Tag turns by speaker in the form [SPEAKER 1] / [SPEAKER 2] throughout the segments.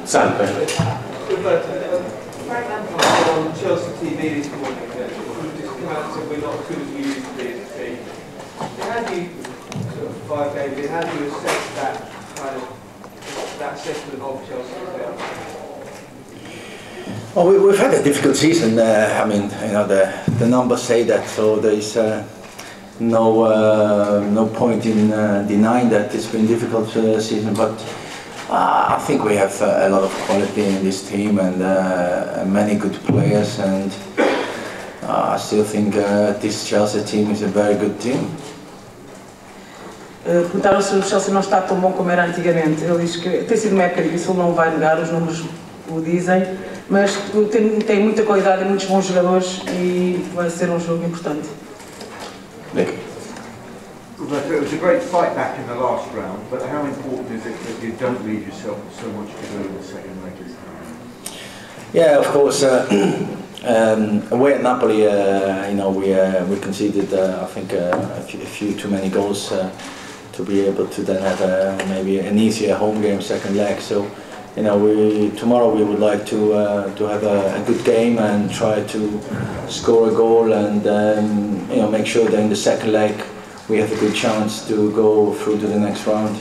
[SPEAKER 1] Sam, question.
[SPEAKER 2] Roberto, Frank Lampard on Chelsea TV this morning just come out and said we're not as good as we used to be as a team. How do you, sort of 5 games in, how do you assess that kind of, that assessment of Chelsea now?
[SPEAKER 3] Well, we've had a difficult season. I mean, you know, the numbers say that, so there is no point in denying that it's been a difficult season. But I think we have a lot of quality in this team and many good players, and I still think this Chelsea team is a very good team.
[SPEAKER 4] Perguntaram se o Chelsea não está tão bom como era antigamente. Ele diz que tem sido uma época difícil, não vai negar, os números o dizem, mas tem muita qualidade e muitos bons jogadores e vai ser um jogo importante.
[SPEAKER 1] Nick.
[SPEAKER 5] Roberto, it was a great fight back in the last round, but how important is it that you don't leave yourself so much to do in the second leg?
[SPEAKER 3] Yeah, of course. Away at Napoli, you know, we conceded, I think, a few too many goals to be able to then have maybe an easier home game second leg. So, you know, tomorrow we would like to have a good game and try to score a goal and you know, make sure that in the second leg we have a good chance to go through to the next round.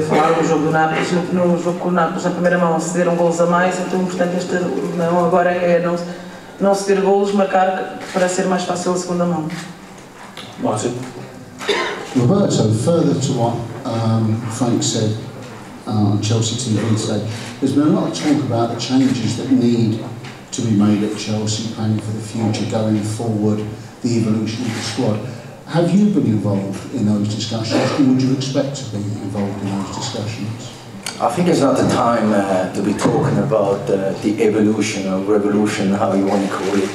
[SPEAKER 4] Falaram no jogo do Nápoles, no jogo com o Nápoles na primeira mão cederam golos a mais, então portanto esta mão agora é não ceder golos, marcar para ser mais fácil a segunda mão.
[SPEAKER 1] Martin.
[SPEAKER 6] Roberto, further to what Frank said on Chelsea TV today, there's been a lot of talk about the changes that need to be made at Chelsea, planning for the future, going forward, the evolution of the squad. Have you been involved in those discussions, or would you expect to be involved in those discussions?
[SPEAKER 3] I think it's not the time to be talking about the evolution or revolution, how you want to call it.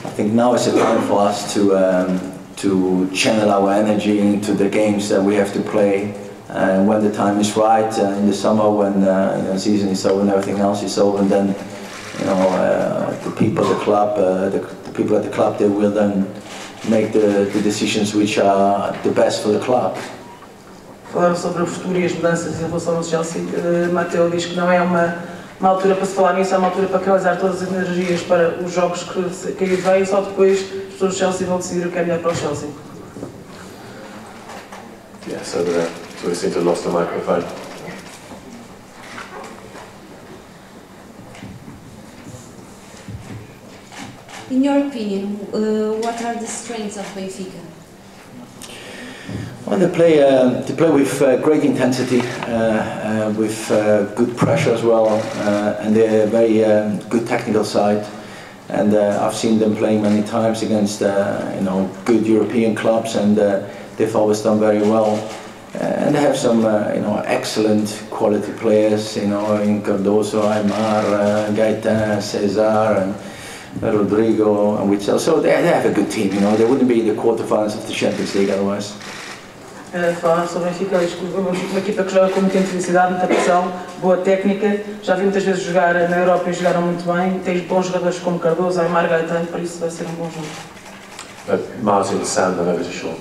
[SPEAKER 3] I think now is the time for us to channel our energy into the games that we have to play. And when the time is right, in the summer, when the season is over and everything else is over, and then you know the people at the club, they will then make the decisions which are the best for the club.
[SPEAKER 4] Falaram sobre o futuro e as mudanças em relação ao Chelsea. Matteo diz que não é uma altura para se falar nisso, é uma altura para canalizar todas as energias para os jogos que aí vêm, só depois as pessoas do Chelsea vão decidir o que é melhor para o Chelsea.
[SPEAKER 1] Yes, over there. So we seem to have lost the microphone.
[SPEAKER 7] In your opinion, what are the strengths of Benfica?
[SPEAKER 3] Well, they play with great intensity, with good pressure as well, and they're a very good technical side. And I've seen them playing many times against you know, good European clubs, and they've always done very well. And they have some you know, excellent quality players, you know, in Cardoso, Aymar, Gaetan, Cesar, and Rodrigo, and Witzel. So they have a good team, you know. They wouldn't be in the quarterfinals of the Champions League otherwise.
[SPEAKER 4] Falaram sobre o Benfica, uma equipa que joga com muita intensidade, muita pressão, boa técnica. Já vi muitas vezes jogar na Europa e jogaram muito bem. Tem bons jogadores como Cardoso, Aymar, Gaetan, por isso vai ser bom jogo.
[SPEAKER 1] Martin, Sam, then over to Sean.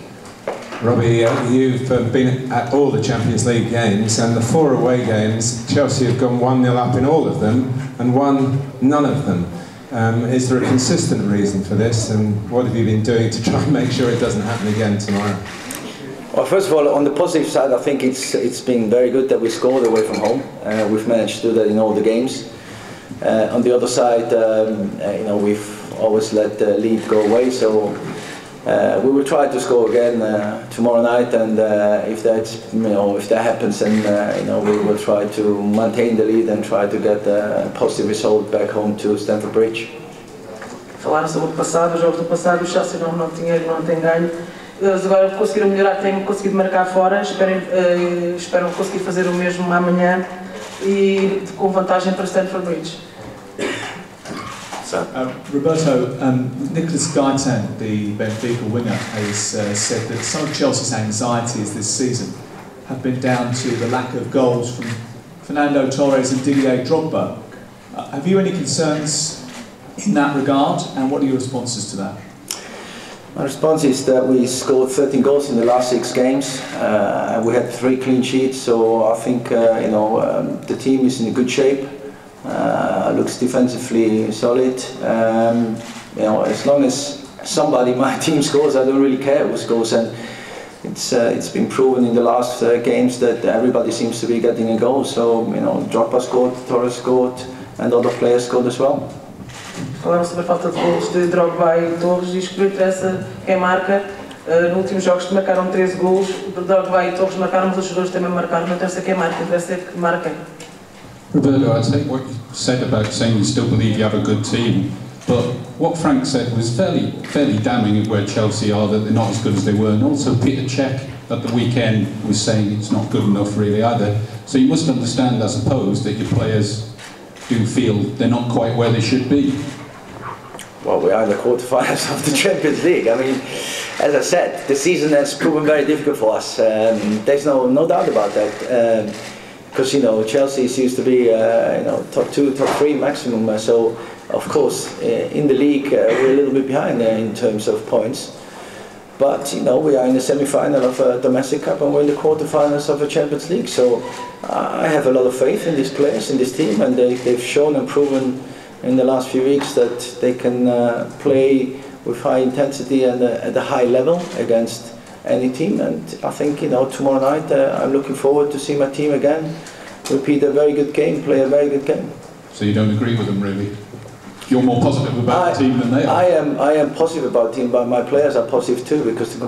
[SPEAKER 8] Robbie, you've been at all the Champions League games, and the 4 away games, Chelsea have gone 1-0 up in all of them and won none of them. Is there a consistent reason for this, and what have you been doing to try and make sure it doesn't happen again tomorrow?
[SPEAKER 3] Well, first of all, on the positive side, I think it's been very good that we scored away from home. We've managed to do that in all the games. On the other side, you know, we've always let the lead go away, so we will try to score again tomorrow night, and if that happens, then you know, we will try to maintain the lead and try to get a positive result back home to Stamford Bridge.
[SPEAKER 4] Falaram sobre o passado, os jogos do passado, o Chelsea não tem ganho. Eles agora conseguiram melhorar, têm conseguido marcar fora, esperam conseguir fazer o mesmo amanhã e com vantagem para Stamford Bridge.
[SPEAKER 9] Roberto, Nicholas Gaetan, the Benfica winger, has said that some of Chelsea's anxieties this season have been down to the lack of goals from Fernando Torres and Didier Drogba. Have you any concerns in that regard, and what are your responses to that?
[SPEAKER 3] My response is that we scored 13 goals in the last 6 games. We had 3 clean sheets, so I think the team is in good shape. Looks defensively solid. As long as somebody in my team scores, I don't really care who scores. And it's been proven in the last games that everybody seems to be getting a goal. So Drogba scored, Torres scored, and other players scored as well.
[SPEAKER 4] Falaram sobre a falta de golos de Drogba e Torres, diz que não interessa quem marca. Nos últimos jogos marcaram 13 golos, Drogba e Torres marcaram, mas os jogadores também marcaram, não interessa quem marca, interessa que marquem.
[SPEAKER 10] Roberto, I take what you said about saying you still believe you have a good team, but what Frank said was fairly damning of where Chelsea are, that they're not as good as they were, and also Peter Cech at the weekend was saying it's not good enough really either. So you must understand, I suppose, that your players do feel they're not quite where they should be.
[SPEAKER 3] Well, we are in the quarterfinals of the Champions League. I mean, as I said, the season has proven very difficult for us. There's no doubt about that. Because Chelsea used to be top 2, top 3 maximum. So of course in the league we're a little bit behind in terms of points. But we are in the semi-final of a domestic cup and we're in the quarterfinals of a Champions League. So I have a lot of faith in these players, in this team, and they've shown and proven in the last few weeks that they can play with high intensity and at a high level against any team. And I think tomorrow night I'm looking forward to see my team again repeat a very good game, play a very good game.
[SPEAKER 10] So you don't agree with them really? You're more positive about the team than they are?
[SPEAKER 3] I am positive about the team, but my players are positive too, because the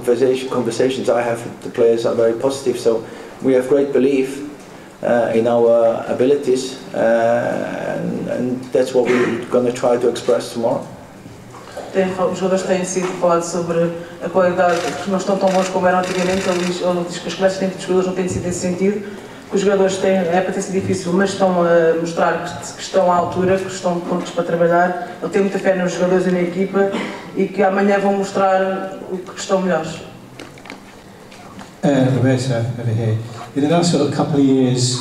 [SPEAKER 3] conversations I have with the players are very positive. So we have great belief in our abilities, and that's what we're going to try to express tomorrow.
[SPEAKER 4] Os jogadores têm sido falados sobre a qualidade, que não estão tão bons como eram antigamente. Ele diz que as conversas entre os jogadores não têm sido nesse sentido, que os jogadores têm, para ter sido difícil, mas estão a mostrar que estão à altura, que estão prontos para trabalhar. Ele tem muita fé nos jogadores e na equipa e que amanhã vão mostrar o que estão melhores.
[SPEAKER 11] Roberto, over here. In the last sort of couple of years,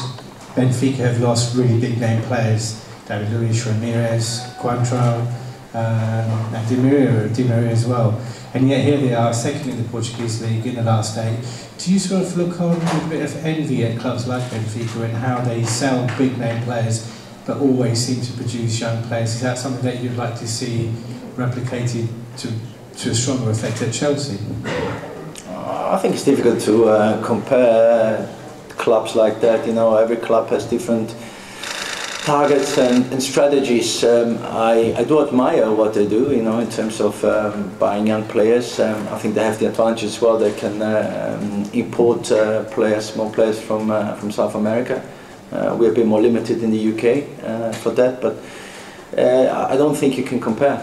[SPEAKER 11] Benfica have lost really big name players. David Luiz, Ramirez, Coentrão, and Di Maria as well. And yet here they are, second in the Portuguese league in the last 8. Do you sort of look on with a bit of envy at clubs like Benfica and how they sell big name players but always seem to produce young players? Is that something that you'd like to see replicated to a stronger effect at Chelsea?
[SPEAKER 3] I think it's difficult to compare clubs like that. Every club has different targets and strategies. I do admire what they do, in terms of buying young players. I think they have the advantage as well. They can import more players from South America. We're a bit more limited in the UK for that, but I don't think you can compare.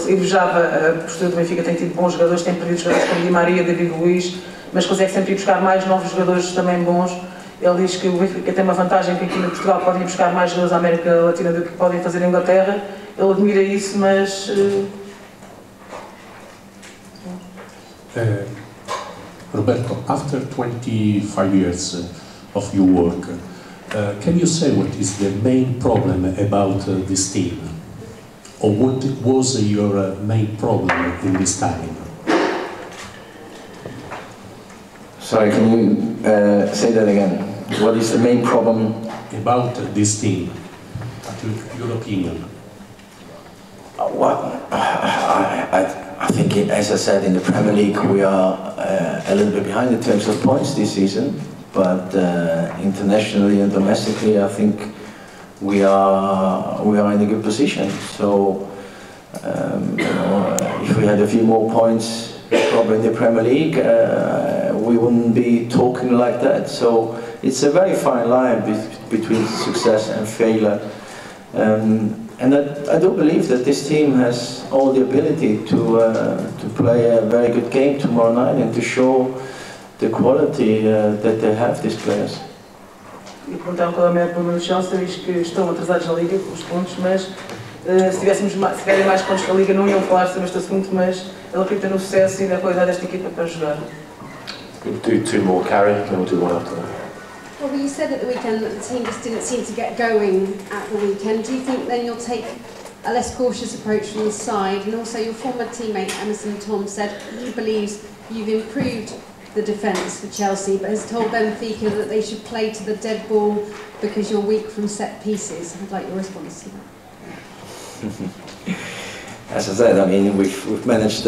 [SPEAKER 4] Invejava a postura do Benfica, tem tido bons jogadores, tem perdido jogadores como Di Maria, David Luiz, mas consegue sempre ir buscar mais novos jogadores também bons. Ele diz que o Benfica tem uma vantagem, que aqui em Portugal podem ir buscar mais jogadores da América Latina do que podem fazer na Inglaterra. Ele admira isso, mas...
[SPEAKER 12] Roberto, after 25 years of your work, can you say what is the main problem about this team? Or what was your main problem in this time?
[SPEAKER 3] Sorry, can you say that again? What is the main problem?
[SPEAKER 12] About this team, your opinion.
[SPEAKER 3] Well, I think, as I said, in the Premier League we are a little bit behind in terms of points this season, but internationally and domestically I think we are in a good position. So if we had a few more points probably in the Premier League, we wouldn't be talking like that. So it's a very fine line between success and failure. And I do believe that this team has all the ability to play a very good game tomorrow night and to show the quality that they have, these players.
[SPEAKER 4] E perguntaram qual é o maior problema do Chelsea, diz que estão atrasados na Liga, os pontos, mas se tiverem mais pontos na Liga não iam falar sobre este assunto, mas ele acredita no sucesso e na qualidade desta equipa para jogar.
[SPEAKER 1] We'll do 2 more carry, then we'll do 1 after that.
[SPEAKER 7] Well, you said at the weekend that the team just didn't seem to get going at the weekend. Do you think then you'll take a less cautious approach from the side, and also your former teammate Emerson Tom said he believes you've improved the defence for Chelsea, but has told Benfica that they should play to the dead ball because you're weak from set pieces. I'd like your response to that.
[SPEAKER 3] As I said, I mean, we've managed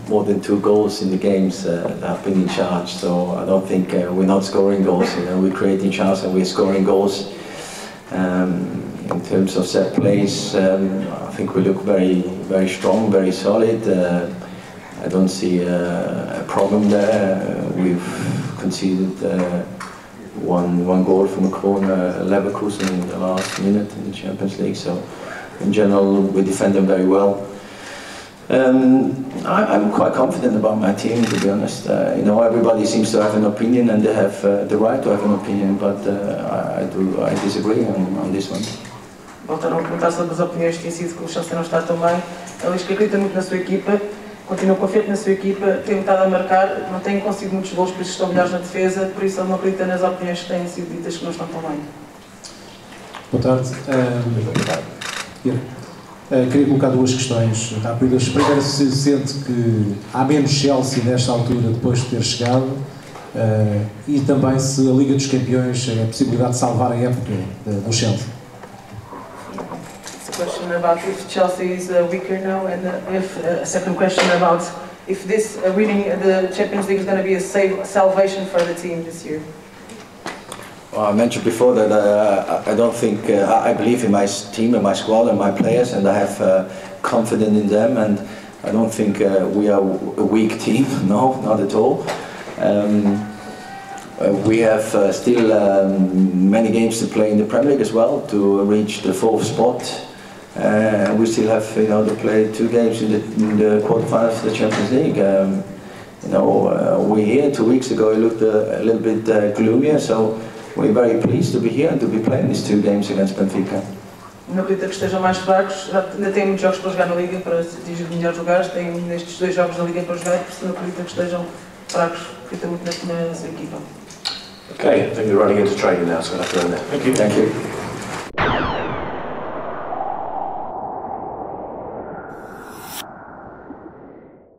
[SPEAKER 3] more than 2 goals in the games that I've been in charge, so I don't think we're not scoring goals. You know, we're creating chances and we're scoring goals. In terms of set plays, I think we look very strong, very solid. I don't see a problem there. We've conceded one goal from a corner, Leverkusen, in the last minute in the Champions League. So, in general, we defend them very well. I'm quite confident about my team, to be honest. You know, everybody seems to have an opinion, and they have the right to have an opinion, but I disagree on this one.
[SPEAKER 4] Voltaram a perguntar sobre as opiniões que têm sido que o Chelsea não está tão bem. Ele diz que acredita muito na sua equipa, continua confiante na sua equipa, tem estado a marcar, não tem conseguido muitos gols, por isso estão melhores na defesa, por isso ele não acredita nas opiniões que têm sido ditas que não estão tão bem.
[SPEAKER 11] Boa tarde. Queria colocar 2 questões rápidas. Primeiro, se sente que há menos Chelsea nesta altura depois de ter chegado, e também se a Liga dos Campeões é a possibilidade de salvar a época do Chelsea.
[SPEAKER 4] Question about if Chelsea is weaker now, and if a second question about if this winning the Champions League is going to be a salvation for the team this year.
[SPEAKER 3] Well, I mentioned before that I don't think I believe in my team and my squad and my players, and I have confidence in them, and I don't think we are a weak team. No, not at all. We have still many games to play in the Premier League as well to reach the 4th spot. We still have, you know, to play 2 games in the quarterfinals of the Champions League. You know, we're here 2 weeks ago. It looked a little bit gloomier, so we're very pleased to be here and to be playing these 2 games against Benfica.
[SPEAKER 4] Não acredito que estejam mais fracos, ainda têm muitos jogos para jogar na Liga, para atingir os melhores lugares, têm nestes 2 jogos na Liga para jogar, por isso não acredito que estejam fracos, acredito muito na sua equipa.
[SPEAKER 1] Okay, I think we're running into training now, so we'll have to end there. Thank you.
[SPEAKER 3] Thank you.